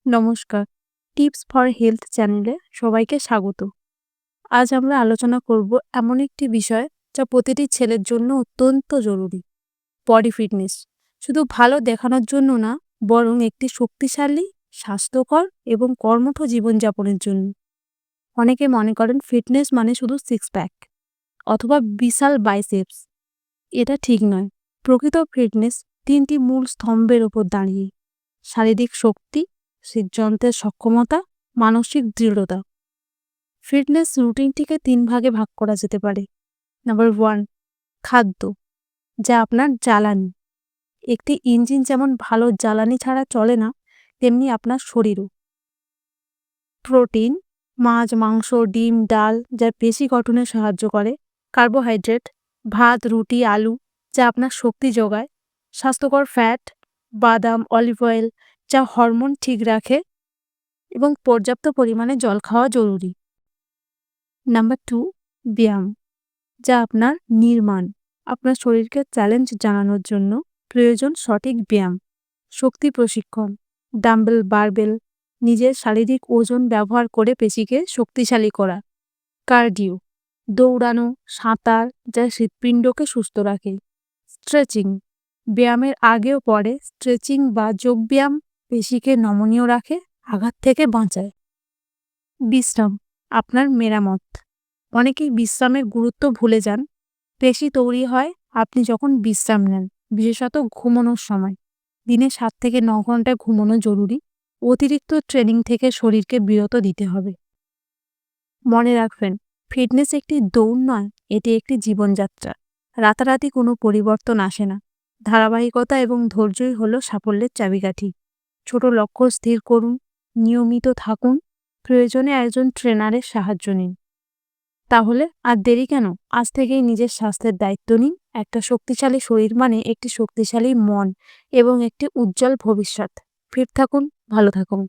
নমস্কার। Tips for health চ্যানেলে সবাইকে স্বাগত। আজ আমরা আলোচনা করব এমন একটি বিষয় যা প্রতিটি ছেলের জন্য অত্যন্ত জরুরি। Body fitness. শুধু ভালো দেখানোর জন্য না, বরং একটি শক্তিশালী, স্বাস্থ্যকর এবং কর্মঠ জীবনযাপনের জন্য। অনেকে মনে করেন ফিটনেস মানে শুধু সিক্স প্যাক অথবা বিশাল বাইসেপস। এটা ঠিক নয়। প্রকৃত ফিটনেস ৩টি মূল স্তম্ভের ওপর দাঁড়িয়ে: শারীরিক শক্তি, হৃদযন্ত্রের সক্ষমতা, মানসিক দৃঢ়তা। ফিটনেস রুটিনটিকে ৩ ভাগে ভাগ করা যেতে পারে। নাম্বার 1, খাদ্য, যা আপনার জ্বালানি। একটি ইঞ্জিন যেমন ভালো জ্বালানি ছাড়া চলে না, তেমনি আপনার শরীরও। প্রোটিন, মাছ, মাংস, ডিম, ডাল, যা পেশি গঠনে সাহায্য করে। কার্বোহাইড্রেট, ভাত, রুটি, আলু, যা আপনার শক্তি যোগায়। স্বাস্থ্যকর ফ্যাট, বাদাম, অলিভ অয়েল, যা হরমোন ঠিক রাখে। এবং পর্যাপ্ত পরিমাণে জল খাওয়া জরুরি। নাম্বার 2, ব্যায়াম, যা আপনার নির্মাণ। আপনার শরীরকে চ্যালেঞ্জ জানানোর জন্য প্রয়োজন সঠিক ব্যায়াম। শক্তি প্রশিক্ষণ, ডাম্বেল, বারবেল, নিজের শারীরিক ওজন ব্যবহার করে পেশিকে শক্তিশালী করা। কার্ডিও, দৌড়ানো, সাঁতার, যা হৃৎপিণ্ডকে সুস্থ রাখে। স্ট্রেচিং, ব্যায়ামের আগে ও পরে স্ট্রেচিং বা যোগব্যায়াম পেশিকে নমনীয় রাখে, আঘাত থেকে বাঁচায়। বিশ্রাম, আপনার মেরামত। অনেকেই বিশ্রামের গুরুত্ব ভুলে যান। পেশি তৈরি হয় আপনি যখন বিশ্রাম নেন, বিশেষত ঘুমানোর সময়। দিনে 7 থেকে 9 ঘন্টা ঘুমানো জরুরি। অতিরিক্ত ট্রেনিং থেকে শরীরকে বিরত দিতে হবে। মনে রাখবেন, ফিটনেস একটি দৌড় নয়, এটি একটি জীবনযাত্রা। রাতারাতি কোনো পরিবর্তন আসে না। ধারাবাহিকতা এবং ধৈর্যই হলো সাফল্যের চাবিকাঠি। ছোট লক্ষ্য স্থির করুন, নিয়মিত থাকুন, প্রয়োজনে একজন ট্রেনারের সাহায্য নিন। তাহলে আর দেরি কেন? আজ থেকেই নিজের স্বাস্থ্যের দায়িত্ব নিন। একটা শক্তিশালী শরীর মানে একটি শক্তিশালী মন এবং একটি উজ্জ্বল ভবিষ্যৎ। ফিট থাকুন, ভালো থাকুন।